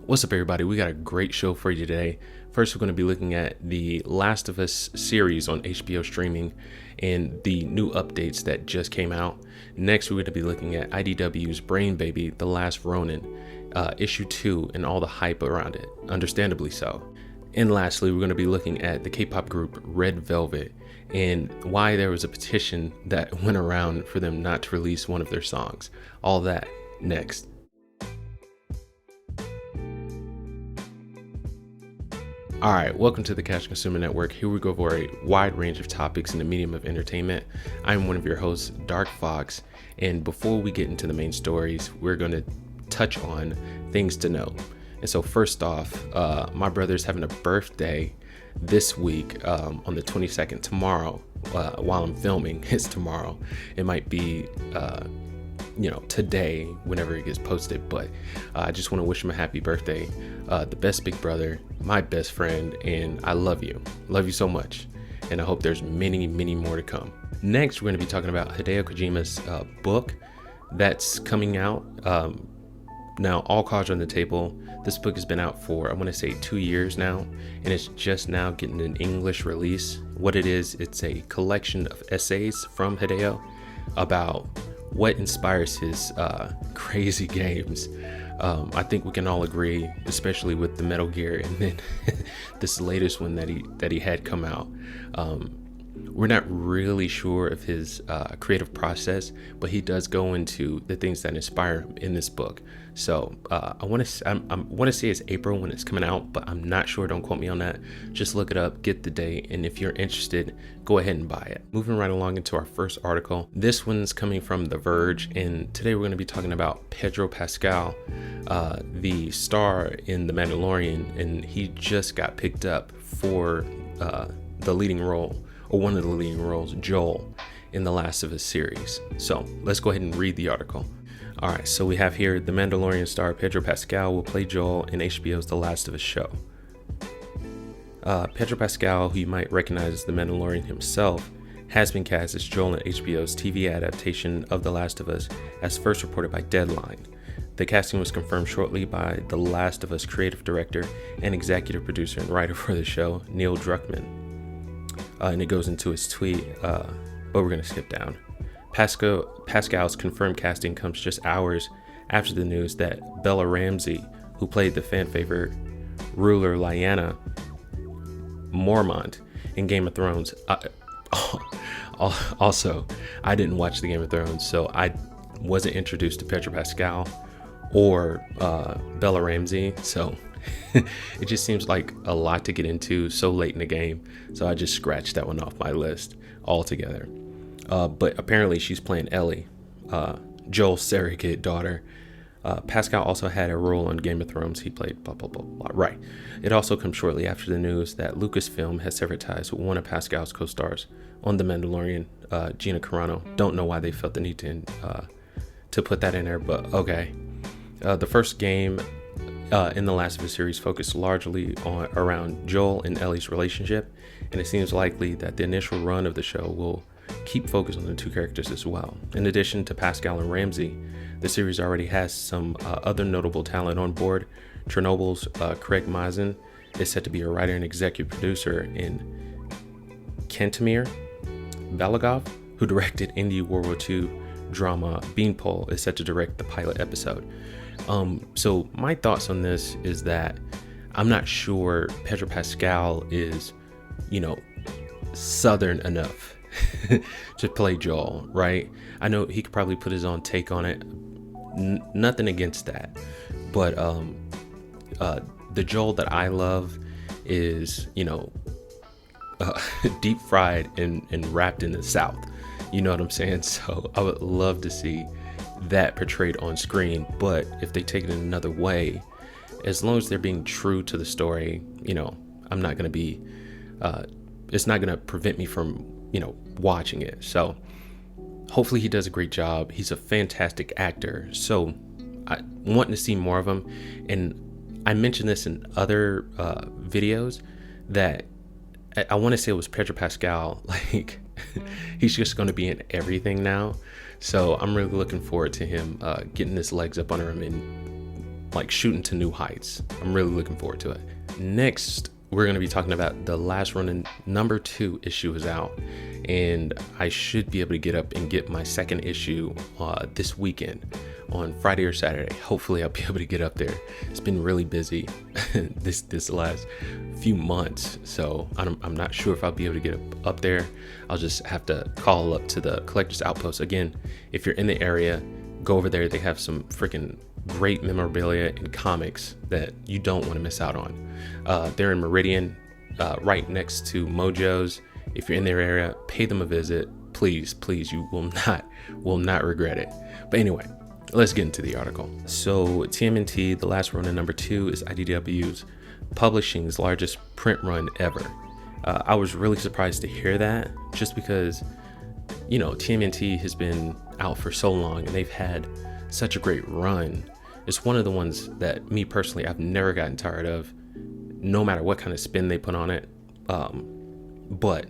What's up, everybody? We got a great show for you today. First, we're going to be looking at the Last of Us series on HBO streaming and the new updates that just came out. Next, we're going to be looking at IDW's Brain Baby, The Last Ronin, issue 2, and all the hype around it, understandably so. And lastly, we're going to be looking at the K-pop group Red Velvet and why there was a petition that went around for them not to release one of their songs. All that next. All right, welcome to the Cash Consumer Network. Here we go over a wide range of topics in the medium of entertainment. I'm one of your hosts, Dark Fox, and before we get into the main stories, we're going to touch on things to know. And so first off, my brother's having a birthday this week on the 22nd, tomorrow. While I'm filming, it's tomorrow. It might be today whenever it gets posted, but I just want to wish him a happy birthday. The best big brother, my best friend, and I love you so much, and I hope there's many more to come. Next, we're going to be talking about Hideo Kojima's book that's coming out. Now, all cards are on the table. This book has been out for, I want to say, 2 years now, and it's just now getting an English release. What it is, it's a collection of essays from Hideo about what inspires his crazy games. I think we can all agree, especially with the Metal Gear and then this latest one that he had come out. We're not really sure of his creative process, but he does go into the things that inspire him in this book. So I want to say it's April when it's coming out, but I'm not sure. Don't quote me on that. Just look it up, get the date, and if you're interested, go ahead and buy it. Moving right along into our first article. This one's coming from The Verge, and today we're going to be talking about Pedro Pascal, the star in The Mandalorian, and he just got picked up for the leading role, or one of the leading roles, Joel, in the Last of Us series. So let's go ahead and read the article. All right, so we have here The Mandalorian star Pedro Pascal will play Joel in HBO's The Last of Us show. Pedro Pascal, who you might recognize as The Mandalorian himself, has been cast as Joel in HBO's TV adaptation of The Last of Us, as first reported by Deadline. The casting was confirmed shortly by The Last of Us creative director and executive producer and writer for the show, Neil Druckmann. And it goes into his tweet, but we're going to skip down. Pascal's confirmed casting comes just hours after the news that Bella Ramsey, who played the fan favorite ruler Lyanna Mormont in Game of Thrones, also, I didn't watch the Game of Thrones, so I wasn't introduced to Pedro Pascal or Bella Ramsey, so it just seems like a lot to get into so late in the game, so I just scratched that one off my list altogether. But apparently she's playing Ellie, Joel's surrogate daughter. Pascal also had a role on Game of Thrones. He played blah, blah, blah, blah. Right. It also comes shortly after the news that Lucasfilm has severed ties with one of Pascal's co-stars on The Mandalorian, Gina Carano. Don't know why they felt the need to put that in there, but okay. The first game in the Last of Us series focused largely around Joel and Ellie's relationship, and it seems likely that the initial run of the show will keep focus on the two characters as well. In addition to Pascal and Ramsey, the series already has some other notable talent on board. Chernobyl's Craig Mazin is set to be a writer and executive producer, and Kantemir Balagov, who directed indie World War II drama Beanpole, is set to direct the pilot episode. So my thoughts on this is that I'm not sure Pedro Pascal is, Southern enough to play Joel, right? I know he could probably put his own take on it. Nothing against that, but the Joel that I love is deep fried and wrapped in the South. You know what I'm saying? So I would love to see that portrayed on screen, but if they take it in another way, as long as they're being true to the story, I'm not going to be it's not going to prevent me from watching it. So hopefully he does a great job. He's a fantastic actor, so I want to see more of him. And I mentioned this in other videos that I want to say it was Pedro Pascal, like he's just going to be in everything now. So I'm really looking forward to him getting his legs up under him and like shooting to new heights. I'm really looking forward to it. Next, we're going to be talking about the Last Ronin number 2 issue is out, and I should be able to get up and get my second issue this weekend on Friday or Saturday. Hopefully I'll be able to get up there. It's been really busy this last few months, so I'm not sure if I'll be able to get up there. I'll just have to call up to the Collectors Outpost. Again, if you're in the area, go over there. They have some freaking great memorabilia and comics that you don't want to miss out on. They're in Meridian, right next to Mojo's. If you're in their area, pay them a visit. Please, you will not regret it. But anyway, let's get into the article. So TMNT, The Last Ronin number 2 is IDW's publishing's largest print run ever. I was really surprised to hear that, just because, you know, TMNT has been out for so long and they've had such a great run. It's one of the ones that me personally, I've never gotten tired of, no matter what kind of spin they put on it. But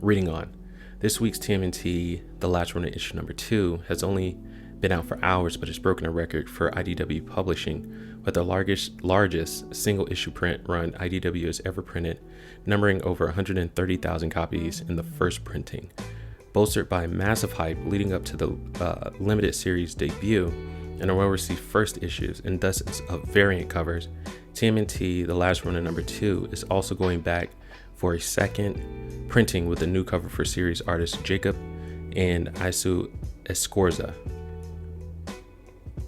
reading on, this week's TMNT, The Last Ronin issue number 2 has only been out for hours, but it's broken a record for IDW publishing with the largest single issue print run IDW has ever printed, numbering over 130,000 copies in the first printing. Bolstered by massive hype leading up to the limited series debut and a well-received first issues and dozens of variant covers, TMNT The Last Ronin number 2 is also going back for a second printing with a new cover for series artists Jacob and Isu Escorza.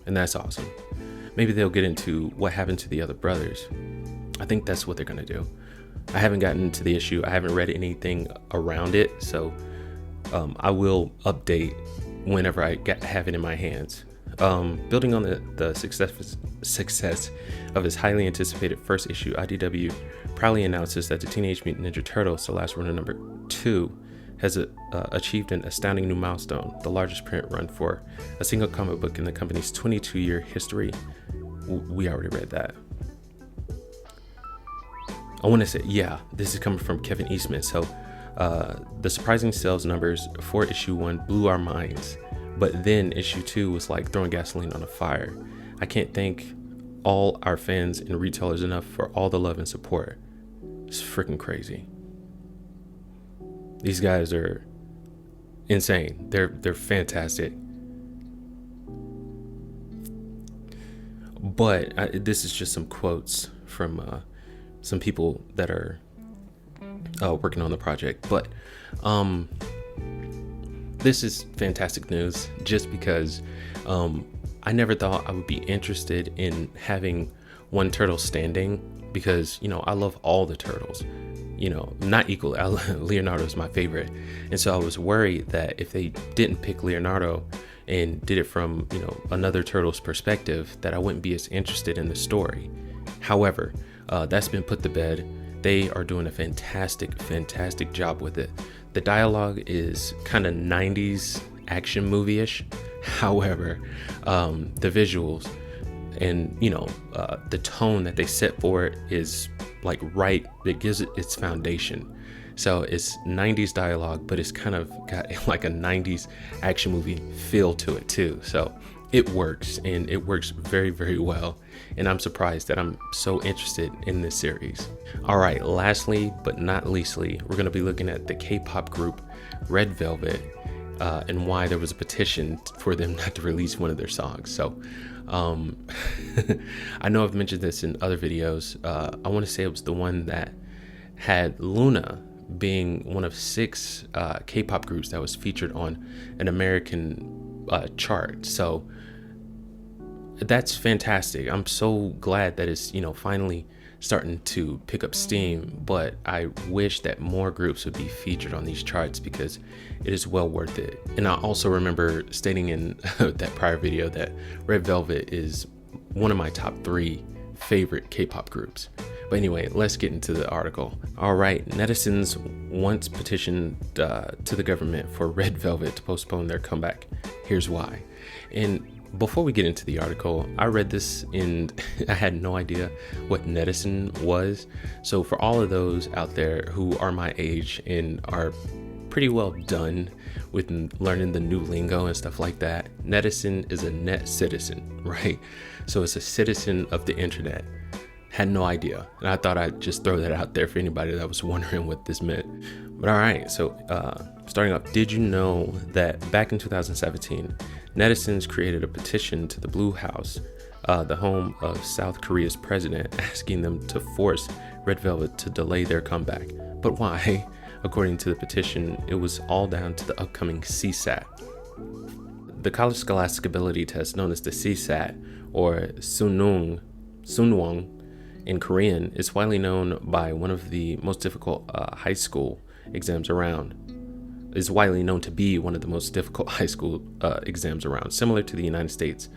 And that's awesome. Maybe they'll get into what happened to the other brothers. I think that's what they're going to do. I haven't gotten into the issue. I haven't read anything around it, so I will update whenever I have it in my hands. Building on the success of his highly anticipated first issue, IDW proudly announces that the Teenage Mutant Ninja Turtles, The Last Ronin number 2, has achieved an astounding new milestone, the largest print run for a single comic book in the company's 22-year history. We already read that. I want to say, yeah, this is coming from Kevin Eastman. So the surprising sales numbers for issue 1 blew our minds, but then issue 2 was like throwing gasoline on a fire. I can't thank all our fans and retailers enough for all the love and support. It's freaking crazy. These guys are insane. They're fantastic. But this is just some quotes from some people that are working on the project. But this is fantastic news, just because I never thought I would be interested in having one turtle standing, because, you know, I love all the turtles. You know, not equally. Leonardo is my favorite. And so I was worried that if they didn't pick Leonardo and did it from, you know, another turtle's perspective, that I wouldn't be as interested in the story. However, that's been put to bed. They are doing a fantastic job with it. The dialogue is kind of 90s action movie-ish. However, the visuals and, you know, the tone that they set for it is like right, it gives it its foundation. So it's 90s dialogue, but it's kind of got like a 90s action movie feel to it too. So it works, and it works very well. And I'm surprised that I'm so interested in this series. All right, lastly but not leastly, we're going to be looking at the K-pop group Red Velvet, and why there was a petition for them not to release one of their songs. So I know I've mentioned this in other videos. I want to say it was the one that had Luna being one of 6 K-pop groups that was featured on an American chart. So that's fantastic. I'm so glad that it's, you know, finally starting to pick up steam, but I wish that more groups would be featured on these charts, because it is well worth it. And I also remember stating in that prior video that Red Velvet is one of my top 3 favorite K-pop groups. But anyway, let's get into the article. All right, netizens once petitioned to the government for Red Velvet to postpone their comeback. Here's why. And before we get into the article, I read this and I had no idea what netizen was. So for all of those out there who are my age and are pretty well done with learning the new lingo and stuff like that, netizen is a net citizen, right? So it's a citizen of the internet. Had no idea. And I thought I'd just throw that out there for anybody that was wondering what this meant. But all right, so starting off, did you know that back in 2017, netizens created a petition to the Blue House, the home of South Korea's president, asking them to force Red Velvet to delay their comeback. But why? According to the petition, it was all down to the upcoming CSAT. The college scholastic ability test, known as the CSAT, or Sunwon in Korean, is widely known by one of the most difficult high school exams around. Is widely known to be one of the most difficult high school exams around. Similar to the United States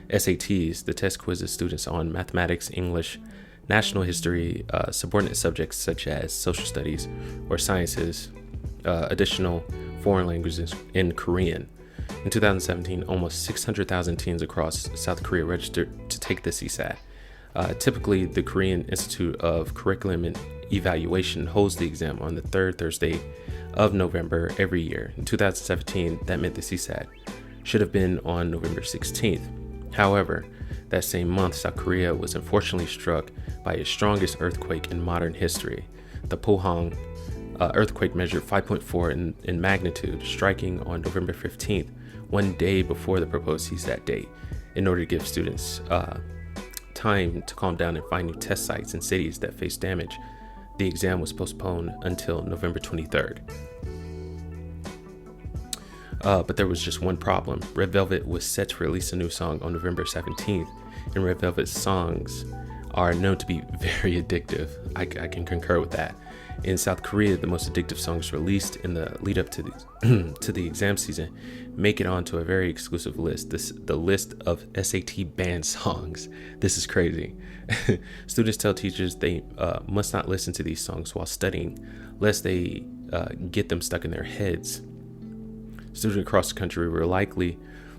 SATs, the test quizzes students on mathematics, English, national history, subordinate subjects such as social studies or sciences, additional foreign languages, in Korean. In 2017, almost 600,000 teens across South Korea registered to take the CSAT. Typically, the Korean Institute of Curriculum and Evaluation holds the exam on the third Thursday of November every year. In 2017, that meant the CSAT should have been on November 16th. However, that same month, South Korea was unfortunately struck by its strongest earthquake in modern history. The Pohang earthquake measured 5.4 in magnitude, striking on November 15th, one day before the proposed CSAT date, in order to give students time to calm down and find new test sites in cities that faced damage. The exam was postponed until November 23rd. But there was just one problem. Red Velvet was set to release a new song on November 17th, and Red Velvet's songs are known to be very addictive. I can concur with that. In South Korea, the most addictive songs released in the lead up to the to the exam season make it onto a very exclusive list. The list of SAT banned songs. This is crazy. Students tell teachers they must not listen to these songs while studying, lest they get them stuck in their heads. Students across the country were likely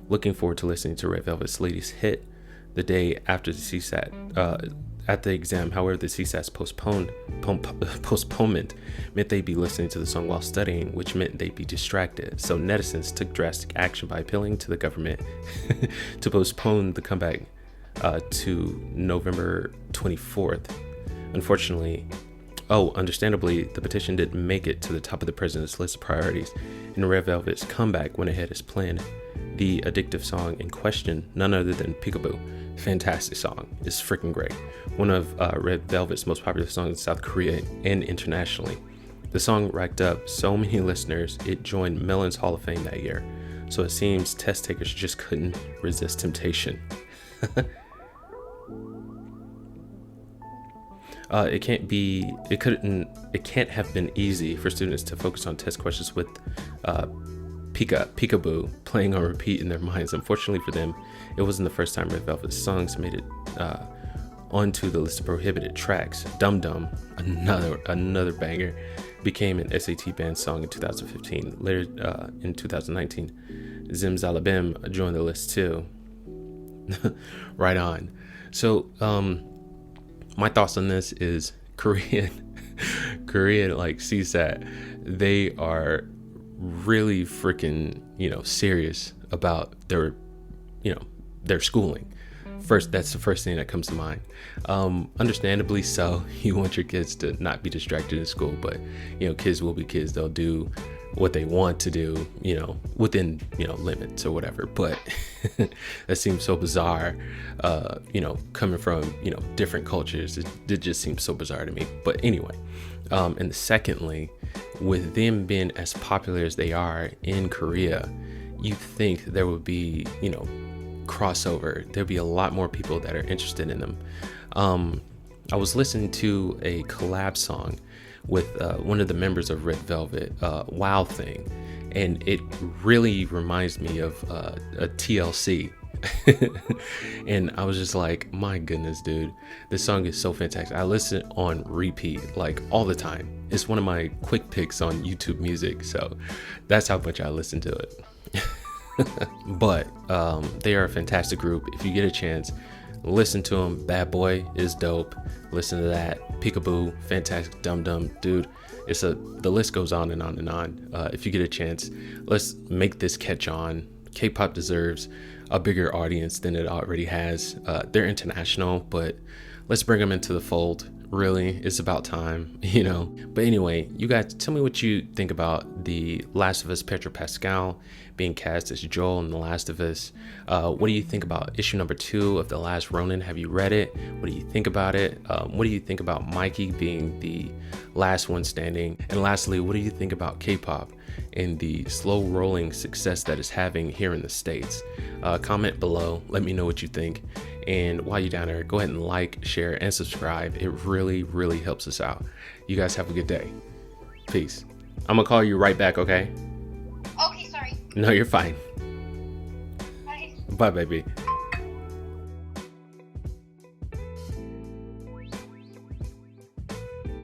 looking forward to listening to Red Velvet's latest hit the day after the CSAT. At the exam, however, the CSAT's postponement meant they'd be listening to the song while studying, which meant they'd be distracted. So netizens took drastic action by appealing to the government to postpone the comeback to November 24th. Unfortunately, understandably, the petition didn't make it to the top of the president's list of priorities, and Red Velvet's comeback went ahead as planned. The addictive song in question, none other than Peekaboo. Fantastic song. It's freaking great. One of Red Velvet's most popular songs in South Korea and internationally. The song racked up so many listeners, it joined Melon's Hall of Fame that year. So it seems test takers just couldn't resist temptation. It can't have been easy for students to focus on test questions with Peekaboo playing on repeat in their minds. Unfortunately for them, it wasn't the first time Red Velvet's songs made it onto the list of prohibited tracks. Dum Dum, another banger, became an SAT banned song in 2015. Later in 2019, Zimzalabim joined the list too. Right on. So my thoughts on this is Korean like CSAT, they are really freaking serious about their schooling. That's the first thing that comes to mind. Understandably so. You want your kids to not be distracted in school, but kids will be kids. They'll do what they want to do, within limits or whatever. But that seems so bizarre, coming from different cultures. It just seems so bizarre to me. But anyway, and secondly, with them being as popular as they are in Korea, you'd think there would be crossover. There'd be a lot more people that are interested in them. I was listening to a collab song with one of the members of Red Velvet, Wow Thing, and it really reminds me of a TLC. And I was just like, my goodness, dude, this song is so fantastic. I listen on repeat like all the time. It's one of my quick picks on YouTube Music, so that's how much I listen to it. But they are a fantastic group. If you get a chance, listen to them. Bad Boy is dope. Listen to that. Peekaboo, fantastic. Dum Dum, dude. The list goes on and on and on. If you get a chance, let's make this catch on. K-pop deserves a bigger audience than it already has. They're international, but let's bring them into the fold. Really, it's about time, you know. But anyway, you guys tell me what you think about the Last of Us Pedro Pascal being cast as Joel in The Last of Us. What do you think about issue number 2 of The Last Ronin? Have you read it? What do you think about it? What do you think about Mikey being the last one standing? And lastly, what do you think about K-pop and the slow rolling success that it's having here in the States? Comment below, let me know what you think. And while you're down there, go ahead and like, share, and subscribe. It really, really helps us out. You guys have a good day. Peace. I'm gonna call you right back, okay? Okay, sorry. No, you're fine. Bye. Bye, baby.